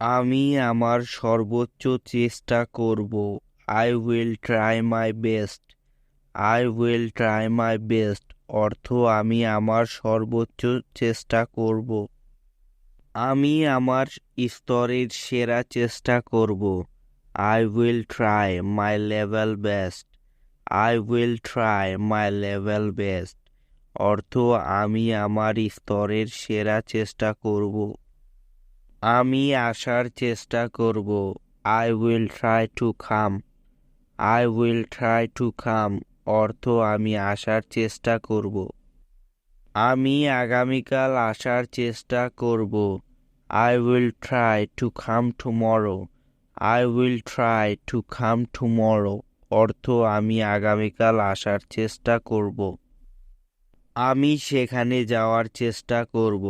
আমি আমার সর্বোচ্চ চেষ্টা করব। I will try my best. I will try my best অর্থ আমি আমার সর্বোচ্চ চেষ্টা করব। আমি আমার স্তরের সেরা চেষ্টা করব। I will try my level best. I will try my level best অর্থ আমি আমার স্তরের সেরা চেষ্টা করব। আমি আসার চেষ্টা করব। I will try to come. I will try to come অর্থ আমি আসার চেষ্টা করব। আমি আগামীকাল আসার চেষ্টা করব। I will try to come tomorrow. I will try to come tomorrow অর্থ আমি আগামীকাল আসার চেষ্টা করব। আমি সেখানে যাওয়ার চেষ্টা করব।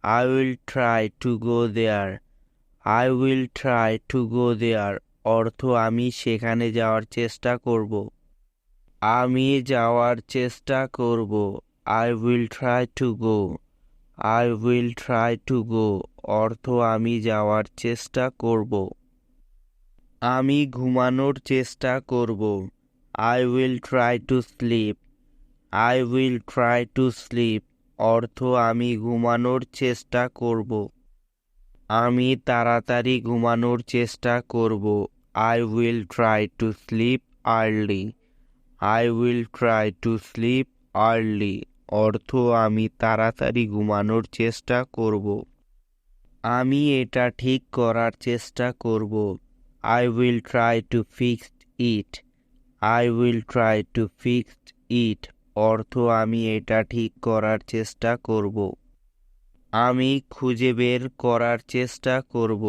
I will try to go there. I will try to go there অর্থ আমি সেখানে যাওয়ার চেষ্টা করব। আমি যাওয়ার চেষ্টা করব। I will try to go. I will try to গো অর্থ আমি যাওয়ার চেষ্টা করব। আমি ঘুমানোর চেষ্টা করব। I will try to sleep. I will try to sleep অর্থ আমি ঘুমানোর চেষ্টা করব। আমি তাড়াতাড়ি ঘুমানোর চেষ্টা করব। I will try to sleep early. I will try to sleep early অর্থ আমি তাড়াতাড়ি ঘুমানোর চেষ্টা করব। আমি এটা ঠিক করার চেষ্টা করব। I will try to fix it. I will try to fix it অর্থ আমি এটা ঠিক করার চেষ্টা করব। আমি খুঁজে বের করার চেষ্টা করব।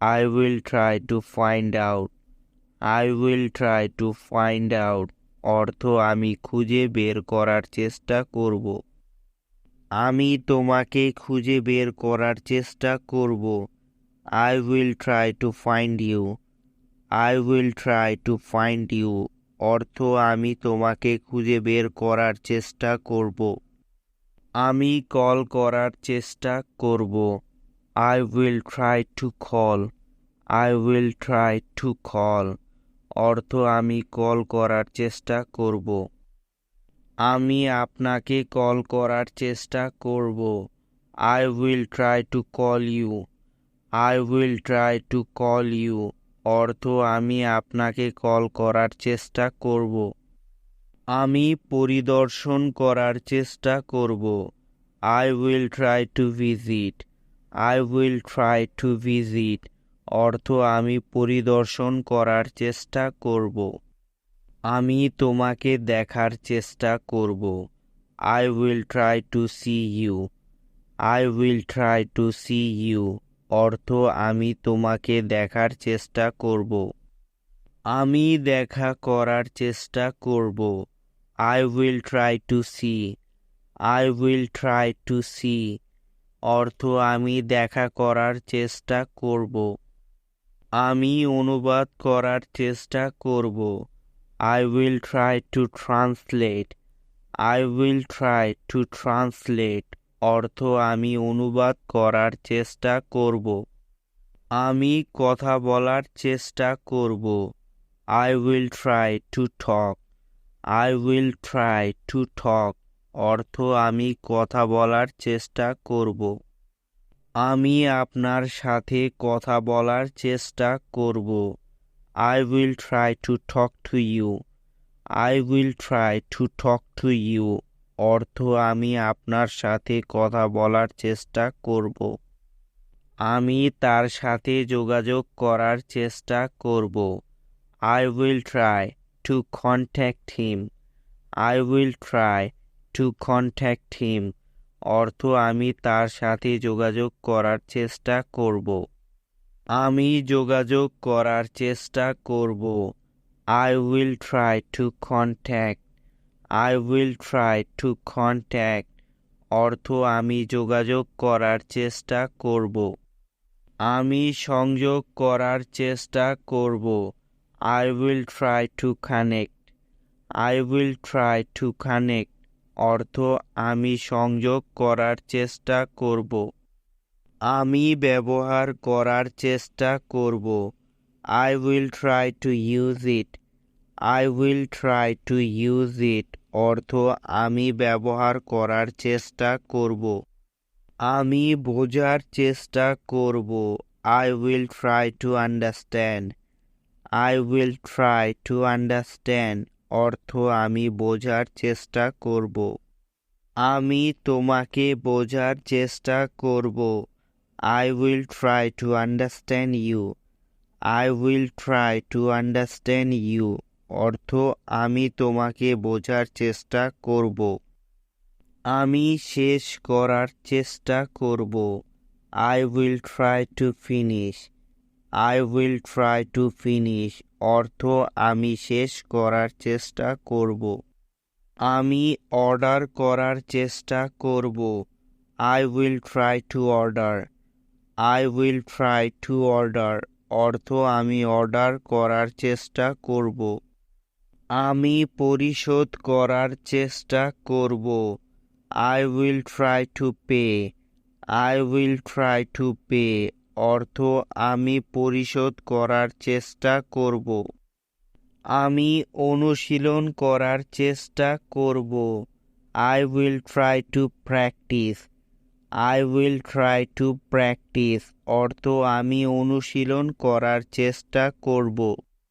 I will try to find out. I will try to find out অর্থ আমি খুঁজে বের করার চেষ্টা করব। আমি তোমাকে খুঁজে বের করার চেষ্টা করব। I will try to find you. I will try to find you অর্থ আমি তোমাকে খুঁজে বের করার চেষ্টা করব। আমি কল করার চেষ্টা করব। I will try to call. I will try to call অর্থ আমি কল করার চেষ্টা করব। আমি আপনাকে কল করার চেষ্টা করব। I will try to call you. I will try to call you অর্থ আমি আপনাকে কল করার চেষ্টা করব। আমি পরিদর্শন করার চেষ্টা করব। I will try to visit. I will try to visit অর্থ আমি পরিদর্শন করার চেষ্টা করব। আমি তোমাকে দেখার চেষ্টা করব। I will try to see you. I will try to see you অর্থ আমি তোমাকে দেখার চেষ্টা করব। আমি দেখা করার চেষ্টা করব। I will try to see. I will try to see অর্থ আমি দেখা করার চেষ্টা করব। আমি অনুবাদ করার চেষ্টা করব। I will try to translate. I will try to translate অর্থ আমি অনুবাদ করার চেষ্টা করব। আমি কথা বলার চেষ্টা করব। I will try to talk. I will try to টক অর্থ আমি কথা বলার চেষ্টা করব। আমি আপনার সাথে কথা বলার চেষ্টা করব। I will try to talk to you. I will try to talk to you অর্থ আমি আপনার সাথে কথা বলার চেষ্টা করব। আমি তার সাথে যোগাযোগ করার চেষ্টা করব। I will try to contact him. I will try to contact him অর্থ আমি তার সাথে যোগাযোগ করার চেষ্টা করব। আমি যোগাযোগ করার চেষ্টা করব। I will try to contact. I will try to contact অর্থ আমি যোগাযোগ করার চেষ্টা করব। আমি সংযোগ করার চেষ্টা করব। I will try to connect. I will try to connect অর্থ আমি সংযোগ করার চেষ্টা করব। আমি ব্যবহার করার চেষ্টা করব। I will try to use it. I will try to use it অর্থ আমি ব্যবহার করার চেষ্টা করব। আমি বোঝার চেষ্টা করব। I will try to understand. I will try to understand অর্থ আমি বোঝার চেষ্টা করব। আমি তোমাকে বোঝার চেষ্টা করব। I will try to understand you. I will try to understand you অর্থ আমি তোমাকে বোঝার চেষ্টা করব। আমি শেষ করার চেষ্টা করব। I will try to finish. I will try to finish অর্থ আমি শেষ করার চেষ্টা করব। আমি অর্ডার করার চেষ্টা করব। I will try to order. I will try to order অর্থ আমি অর্ডার করার চেষ্টা করব। আমি পরিশোধ করার চেষ্টা করব। I will try to pay. I will try to pay অর্থ আমি পরিশোধ করার চেষ্টা করব। আমি অনুশীলন করার চেষ্টা করব। I will try to practice. I will try to practice অর্থ আমি অনুশীলন করার চেষ্টা করব।